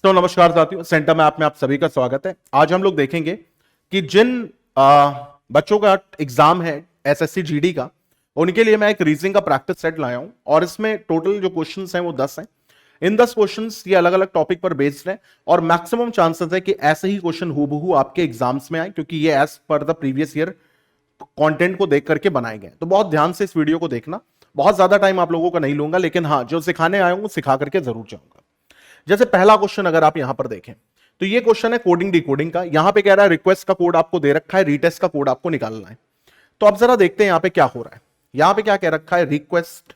तो नमस्कार साथियों, सेंटर में आप सभी का स्वागत है। आज हम लोग देखेंगे कि जिन बच्चों का एग्जाम है एसएससी जीडी का, उनके लिए मैं एक रीजनिंग का प्रैक्टिस सेट लाया हूं और इसमें टोटल जो क्वेश्चंस हैं वो 10 हैं। इन 10 क्वेश्चंस ये अलग अलग टॉपिक पर बेस्ड है और मैक्सिमम चांसेस है कि ऐसे ही क्वेश्चन हूबहू आपके एग्जाम्स में आए, क्योंकि ये as per the previous year content को देख करके बनाए गए। तो बहुत ध्यान से इस वीडियो को देखना। बहुत ज्यादा टाइम आप लोगों का नहीं लूंगा, लेकिन हाँ, जो सिखाने आया हूं सिखा करके जरूर जाऊंगा। जैसे पहला क्वेश्चन अगर आप यहां पर देखें तो ये क्वेश्चन है कोडिंग डिकोडिंग का। यहां पे कह रहा है रिक्वेस्ट का कोड आपको दे रखा है, रीटेस्ट का कोड आपको निकालना है। तो अब जरा देखते हैं यहां पे क्या हो रहा है। यहां पे क्या कह रखा है, रिक्वेस्ट।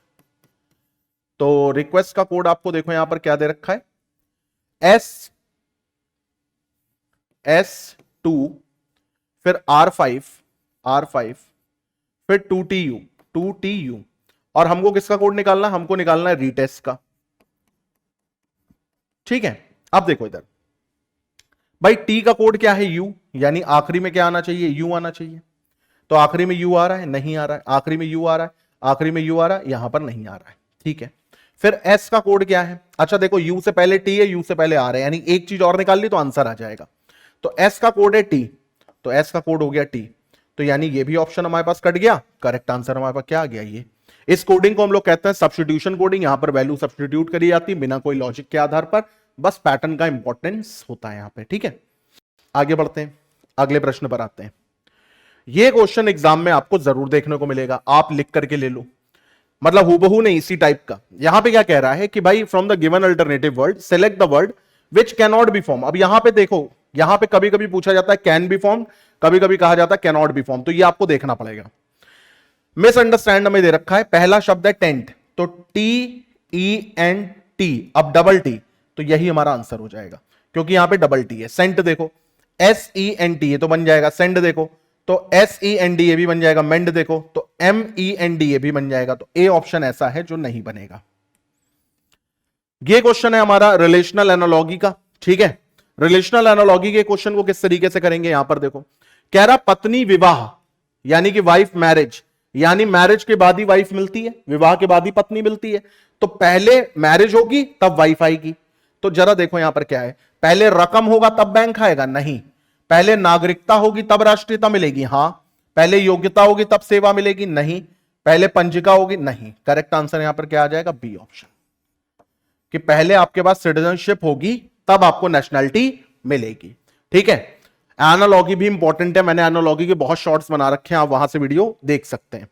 तो रिक्वेस्ट का कोड आपको देखो यहां पर क्या दे रखा है, S2 फिर R5 फिर 2TU और हमको किसका कोड निकालना है, हमको निकालना है रीटेस्ट का। ठीक है, अब देखो इधर भाई टी का कोड क्या है, यू, यानी आखिरी में क्या आना चाहिए, यू आना चाहिए। तो आखिरी में यू आ रहा है, नहीं आ रहा है। आखिरी में यू आ रहा है, आखिरी में यू आ रहा है, यहां पर नहीं आ रहा है। ठीक है, फिर एस का कोड क्या है, अच्छा देखो यू से पहले टी है, यू से पहले आ रहा है, यानी एक चीज और निकाल ली तो आंसर आ जाएगा। तो एस का कोड है टी, तो एस का कोड हो गया टी। तो यानी ये भी ऑप्शन हमारे पास कट गया। करेक्ट आंसर हमारे पास क्या आ गया, ये। इस कोडिंग को हम लोग कहते हैं सब्स्टिट्यूशन कोडिंग। यहां पर वैल्यू सब्स्टिट्यूट करी जाती है बिना कोई लॉजिक के आधार पर, बस पैटर्न का इंपॉर्टेंस होता है यहां पे। ठीक है, आगे बढ़ते हैं, अगले प्रश्न पर आते हैं। यह क्वेश्चन एग्जाम में आपको जरूर देखने को मिलेगा, आप लिख करके ले लो, मतलब हूबहू नहीं, इसी टाइप का। यहां पे क्या कह रहा है कि भाई from the given alternative word select the word which can not be form. अब यहां पे देखो, यहां पे कभी कभी पूछा जाता है कैन बी फॉर्म, कभी कभी कहा जाता है कैन नॉट बी फॉर्म, तो ये आपको देखना पड़ेगा। मिसअंडरस्टैंड हमें दे रखा है, पहला शब्द है टेंट, तो TENT, अब डबल टी, तो यही हमारा आंसर हो जाएगा, क्योंकि यहां पे डबल टी है। सेंट देखो SENT, ये तो बन जाएगा। सेंड देखो तो SEND, ये भी बन जाएगा। मेंड देखो तो MEND, ये भी बन जाएगा। तो ए ऑप्शन ऐसा है जो नहीं बनेगा। ये क्वेश्चन है हमारा रिलेशनल एनालॉजी का। ठीक है, रिलेशनल एनालॉजी के क्वेश्चन को किस तरीके से करेंगे, यहां पर देखो कह रहा पत्नी विवाह, यानी कि वाइफ मैरिज, यानी मैरिज के बाद ही वाइफ मिलती है, विवाह के बाद ही पत्नी मिलती है। तो पहले मैरिज होगी तब वाइफ आएगी। तो जरा देखो यहां पर क्या है, पहले रकम होगा तब बैंक आएगा, नहीं। पहले नागरिकता होगी तब राष्ट्रीयता मिलेगी, हां। पहले योग्यता होगी तब सेवा मिलेगी, नहीं। पहले पंजिका होगी, नहीं। करेक्ट आंसर यहां पर क्या आ जाएगा, बी ऑप्शन, कि पहले आपके पास सिटीजनशिप होगी तब आपको नेशनैलिटी मिलेगी। ठीक है, एनालॉजी भी इंपॉर्टेंट है, मैंने एनालॉजी के बहुत शॉर्ट्स बना रखे हैं, आप वहां से वीडियो देख सकते हैं।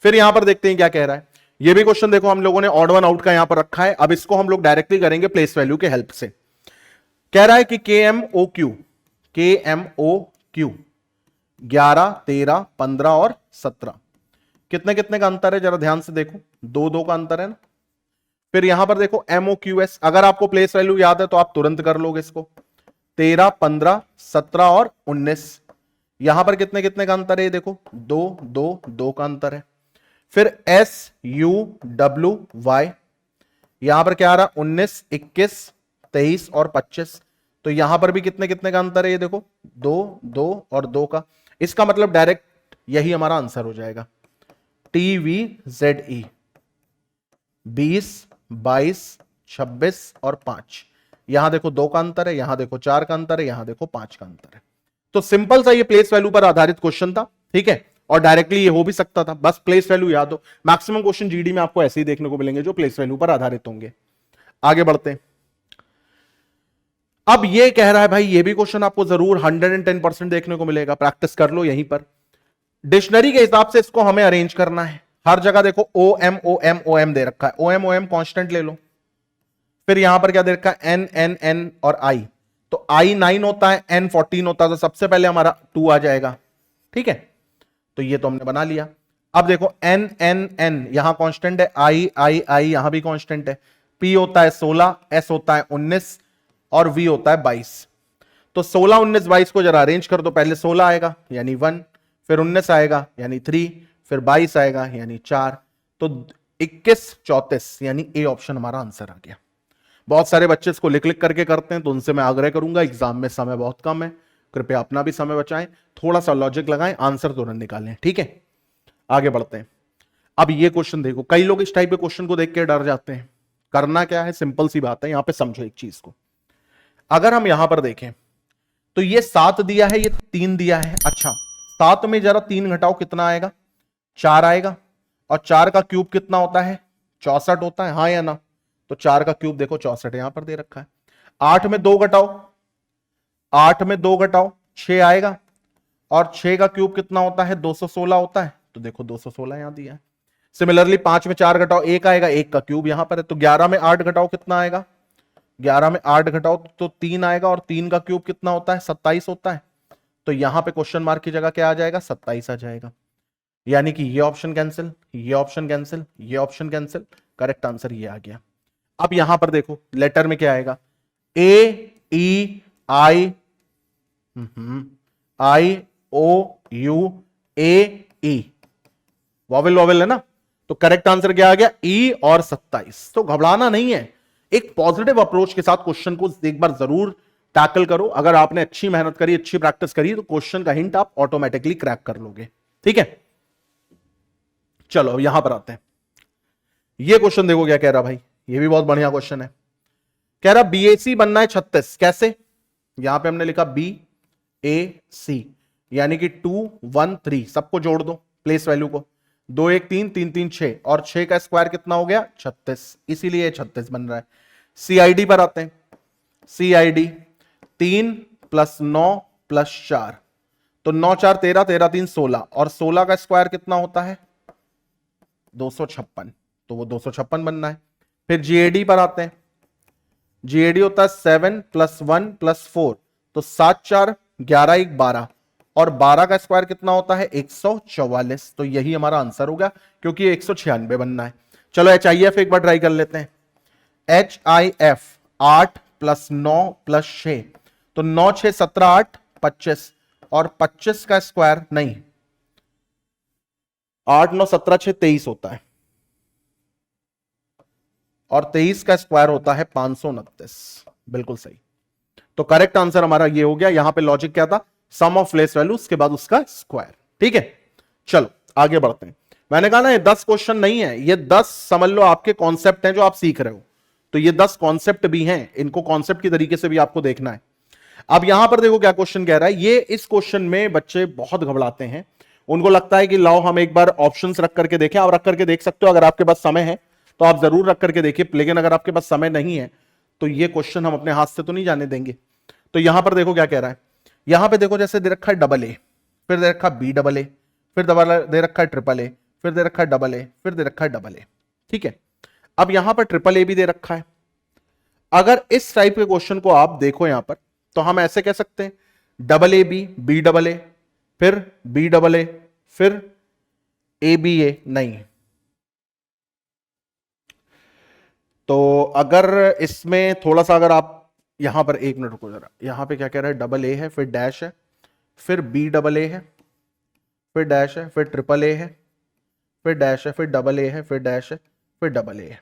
फिर यहां पर देखते हैं क्या कह रहा है। ये भी क्वेश्चन देखो हम लोगों ने ऑड वन आउट का यहां पर रखा है। अब इसको हम लोग डायरेक्टली करेंगे प्लेस वैल्यू के हेल्प से। कह रहा है कि KMOQ 11, 13, 15 और 17 कितने कितने का अंतर है, जरा ध्यान से देखो, 2 का अंतर है ना। फिर यहां पर देखो MOQS, अगर आपको प्लेस वैल्यू याद है तो आप तुरंत कर लोगे इसको। 13, 15, 17 और 19, यहां पर कितने कितने का अंतर है, ये देखो 2 का अंतर है। फिर SUWY, यहां पर क्या आ रहा, 19, 21, 23 और 25, तो यहां पर भी कितने कितने का अंतर है, ये देखो 2 और 2 का। इसका मतलब डायरेक्ट यही हमारा आंसर हो जाएगा, TVZE 20, 22, 26 और 5। यहां देखो 2 का अंतर है, यहां देखो 4 का अंतर है, यहां देखो 5 का अंतर है। तो सिंपल सा ये प्लेस वैल्यू पर आधारित क्वेश्चन था। ठीक है, और डायरेक्टली ये हो भी सकता था, बस प्लेस वैल्यू याद हो। मैक्सिमम क्वेश्चन जीडी में आपको ऐसे ही देखने को मिलेंगे जो प्लेस वैल्यू पर आधारित होंगे। आगे बढ़ते हैं। अब ये कह रहा है भाई, ये भी क्वेश्चन आपको जरूर 110% देखने को मिलेगा, प्रैक्टिस कर लो यहीं पर। डिक्शनरी के हिसाब से इसको हमें अरेंज करना है। हर जगह देखो OM दे रखा है, OM कांस्टेंट ले लो। फिर यहां पर क्या दे रखा है, N और I, तो I 9 होता है, N 14 होता है, तो सबसे पहले हमारा 2 आ जाएगा। ठीक है, तो ये तो हमने बना लिया। अब देखो N यहां कांस्टेंट है, I यहां भी कांस्टेंट है। P होता है 16, S होता है 19 और V होता है 22। तो 16, 19, 22 को जरा अरेंज कर दो। पहले 16 आएगा यानी 1, फिर 19 आएगा यानी 3, फिर 22 आएगा यानी 4, तो 21, 34, यानी ए ऑप्शन हमारा आंसर आ गया। बहुत सारे बच्चे इसको लिख लिख करके करते हैं, तो उनसे मैं आग्रह करूंगा, एग्जाम में समय बहुत कम है, कृपया अपना भी समय बचाएं, थोड़ा सा लॉजिक लगाएं, आंसर तुरंत निकालें। ठीक है, आगे बढ़ते हैं। अब ये क्वेश्चन देखो, कई लोग इस टाइप के क्वेश्चन को देख के डर जाते हैं। करना क्या है, सिंपल सी बात है, यहां पे समझो एक चीज को। अगर हम यहां पर देखें तो ये 7 दिया है, ये 3 दिया है। अच्छा 7 में जरा 3 घटाओ, कितना आएगा? 4 आएगा। और 4 का क्यूब कितना होता है? 64 होता है, हाँ या ना? तो 4 का क्यूब देखो 64 यहां पर दे रखा है। 8 में 2 घटाओ, 8 में 2 घटाओ 6 आएगा। और 6 का क्यूब कितना होता है? 216 होता है। तो देखो 216 यहां दिया है। सिमिलरली 5 में 4 घटाओ 1 आएगा, 1 का क्यूब यहां पर है। तो 11 में 8 घटाओ कितना आएगा? 11 में 8 घटाओ तो 3 आएगा। और 3 का क्यूब कितना होता है? 27 होता है। तो यहां पे क्वेश्चन मार्क की जगह क्या आ जाएगा? 27 आ जाएगा। यानी कि ये ऑप्शन कैंसिल, ये ऑप्शन कैंसिल, ये ऑप्शन कैंसिल। करेक्ट आंसर ये आ गया। अब यहां पर देखो लेटर में क्या आएगा? A E I I O U A E, vowel vowel है ना? तो करेक्ट आंसर क्या आ गया? ई और 27। तो घबराना नहीं है, एक पॉजिटिव अप्रोच के साथ क्वेश्चन को एक बार जरूर टैकल करो। अगर आपने अच्छी मेहनत करी, अच्छी प्रैक्टिस करी, तो क्वेश्चन का हिंट आप ऑटोमेटिकली क्रैक कर लोगे। ठीक है, चलो अब यहां पर आते हैं। ये क्वेश्चन देखो क्या कह रहा भाई, ये भी बहुत बढ़िया क्वेश्चन है। कह रहा बीएसी बनना है 36, कैसे? यहां पे हमने लिखा बी ए सी, यानी कि 2 1 3 सबको जोड़ दो, प्लेस वैल्यू को। 2 1 3 3 3 6, और 6 का स्क्वायर कितना हो गया? 36, इसीलिए 36 बन रहा है। सीआईडी पर आते हैं। सीआईडी 3 + 9 + 4, तो 9 4 13, 13 3 16, और 16 का स्क्वायर कितना होता है? 256, तो वो 256 बनना है। फिर जीएडी पर आते हैं। जीएडी होता है 7 + 1 + 4, तो 7 4 11 1 12, और 12 का स्क्वायर कितना होता है? 144। तो यही हमारा आंसर होगा, क्योंकि 196 बनना है। चलो HIF एक बार ट्राई कर लेते हैं। HIF 8 + 9 + 6, तो 9 6 17 8 25, और 25 का स्क्वायर नहीं, 8 9 17 6 23 होता है, और 23 का स्क्वायर होता है 529। बिल्कुल सही। तो करेक्ट आंसर हमारा ये हो गया। यहां पे लॉजिक क्या था? सम ऑफ प्लेस वैल्यू, उसके बाद उसका स्क्वायर। ठीक है, चलो आगे बढ़ते हैं। मैंने कहा ना ये 10 क्वेश्चन नहीं है, ये 10 समझ लो आपके कॉन्सेप्ट हैं जो आप सीख रहे हो। तो ये 10 कॉन्सेप्ट भी हैं, इनको कॉन्सेप्ट की तरीके से भी आपको देखना है। अब यहां पर देखो क्या क्वेश्चन कह रहा है। ये इस क्वेश्चन में बच्चे बहुत घबराते हैं, उनको लगता है कि लाओ हम एक बार ऑप्शंस रख करके देखें। आप रख करके देख सकते हो, अगर आपके पास समय है तो आप जरूर रख करके देखिए, लेकिन अगर आपके पास समय नहीं है तो ये क्वेश्चन हम अपने हाथ से तो नहीं जाने देंगे। तो यहां पर देखो क्या कह रहा है। यहां पे देखो जैसे दे रखा है AA, फिर दे रखा BAA, फिर दे रखा है AAA, फिर दे रखा है AA, फिर दे रखा है AA। ठीक है, अब यहां पर AAA भी दे रखा है। अगर इस टाइप के क्वेश्चन को आप देखो यहां पर, तो हम ऐसे कह सकते हैं AA BAA, फिर BAA, फिर ABA नहीं। तो अगर इसमें थोड़ा सा अगर आप यहां पर, एक मिनट रुको जरा, यहां पे क्या कह रहा है? AA है, फिर डैश है, फिर BAA है, फिर डैश है, फिर AAA है, फिर डैश है, फिर AA है, फिर डैश है, फिर AA है।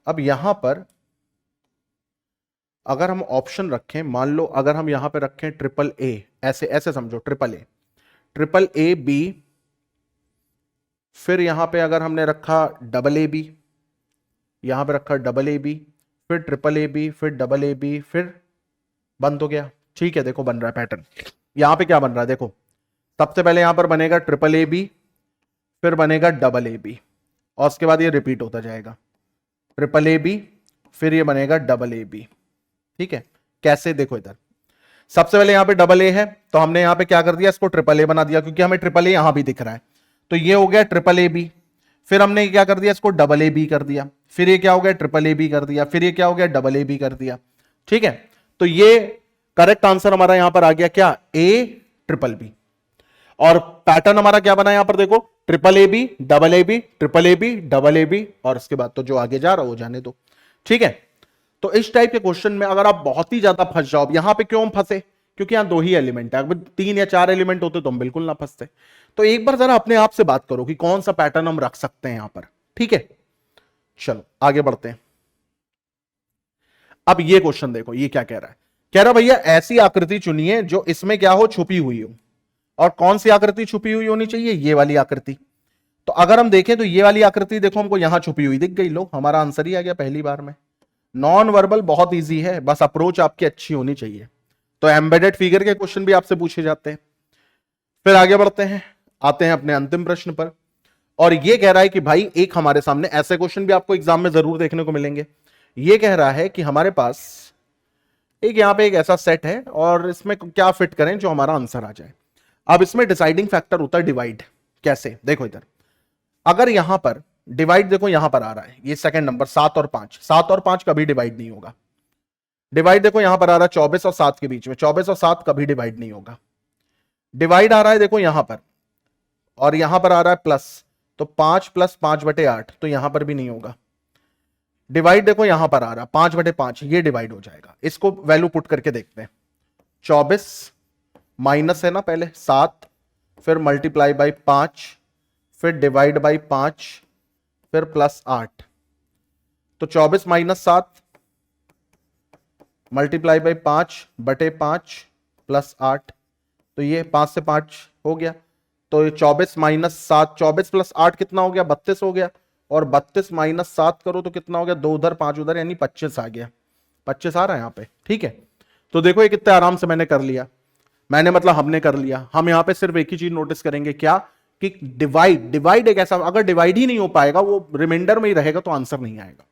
अब यहां पर अगर हम ऑप्शन रखें, मान लो अगर हम यहां पे रखें AAA, ऐसे ऐसे समझो, AAA B, फिर यहां पे अगर हमने रखा AA, यहां पे रखा AA, फिर AAA, फिर AA, फिर बंद हो गया। ठीक है, देखो बन रहा है पैटर्न। यहां पे क्या बन रहा है देखो, सबसे पहले यहां पर बनेगा AAA, फिर बनेगा AA, और उसके बाद ये रिपीट होता जाएगा AAA, फिर ये बनेगा AA। ठीक है, कैसे? देखो इधर सबसे पहले यहां पे AA है, तो हमने यहां पे क्या कर दिया? इसको AAA बना दिया, क्योंकि हमें AAA यहां भी दिख रहा है। तो ये हो गया AAA। फिर हमने क्या कर दिया? इसको AA कर दिया। फिर ये क्या हो गया? AAA कर दिया। फिर ये क्या हो गया? AA कर दिया। ठीक है, तो ये करेक्ट आंसर हमारा यहां पर आ गया क्या? ABBB। और पैटर्न हमारा क्या बना यहां पर देखो, AAB AA AA, और उसके बाद तो जो आगे जा रहा हो जाने दो। ठीक है, तो इस टाइप के क्वेश्चन में अगर आप बहुत ही ज्यादा फंस जाओ, यहां पे क्यों हम फंसे? क्योंकि यहां 2 ही एलिमेंट है। अगर 3 या 4 एलिमेंट होते तो हम बिल्कुल ना फंसते। तो एक बार जरा अपने आप से बात करो कि कौन सा पैटर्न हम रख सकते हैं यहां पर। ठीक है, चलो आगे बढ़ते हैं। अब ये क्वेश्चन देखो, ये क्या कह रहा है? कह रहा भैया ऐसी आकृति चुनिए जो इसमें क्या हो? छुपी हुई हो। और कौन सी आकृति छुपी हुई होनी चाहिए? ये वाली आकृति। तो अगर हम देखें तो ये वाली आकृति देखो हमको यहां छुपी हुई दिख गई। लो, हमारा आंसर ही आ गया पहली बार में। नॉन वर्बल बहुत इजी है, बस अप्रोच आपकी अच्छी होनी चाहिए। तो एम्बेडेड फिगर के क्वेश्चन भी आपसे पूछे जाते हैं। फिर आगे बढ़ते हैं, आते हैं अपने अंतिम प्रश्न पर। और ये कह रहा है कि भाई एक हमारे सामने ऐसे क्वेश्चन भी आपको एग्जाम में जरूर देखने को मिलेंगे। ये कह रहा है कि हमारे पास एक यहां पे एक ऐसा सेट है और इसमें क्या फिट करें जो हमारा आंसर आ जाए। अब इसमें डिसाइडिंग फैक्टर होता है डिवाइड। कैसे, देखो इधर, अगर यहां पर डिवाइड देखो यहां पर आ रहा है ये सेकंड नंबर 7 और 5, 7 और 5 कभी डिवाइड नहीं होगा। डिवाइड देखो यहां पर आ रहा है 24 और 7 के बीच में, 24 और 7 कभी डिवाइड नहीं होगा। डिवाइड आ रहा है देखो यहां पर, और यहां पर आ रहा है प्लस, तो 5 + 5/8, तो यहां पर भी नहीं होगा। डिवाइड देखो यहां पर आ रहा है 5/5, ये डिवाइड हो जाएगा। इसको वैल्यू पुट करके देखते हैं। 24 माइनस है ना पहले 7, फिर मल्टीप्लाई बाई 5, फिर डिवाइड बाई 5, फिर +8। तो 24 - 7 मल्टीप्लाई बाई 5/5 +8, तो ये 5 से 5 हो गया। तो 24 - 7, 24 + 8 कितना हो गया, 32 हो गया। और 32 - 7 करो तो कितना हो गया, 2 उधर 5 उधर, यानी 25 आ गया। 25 आ रहा है यहाँ पे, ठीक है। तो देखो ये कितने आराम से मैंने कर लिया। मैंने मतलब हमने कर लिया। हम यहाँ पे सिर्फ एक ही चीज नोटिस करेंगे, क्या कि डिवाइड एक ऐसा, अगर डिवाइड ही नहीं हो पाएगा, वो रिमाइंडर में ही रहेगा, तो आंसर नहीं आएगा।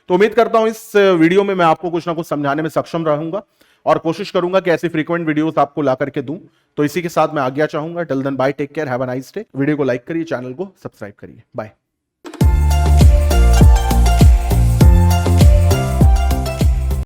तो उम्मीद करता हूं इस वीडियो में मैं आपको कुछ ना कुछ समझाने में सक्षम रहूंगा और कोशिश करूंगा कि ऐसी फ्रीक्वेंट वीडियोस आपको ला करके दूं। तो इसी के साथ मैं आज्ञा चाहूंगा। Till then bye, take care, have a nice day. Video को लाइक करिए, चैनल को सब्सक्राइब करिए, बाय।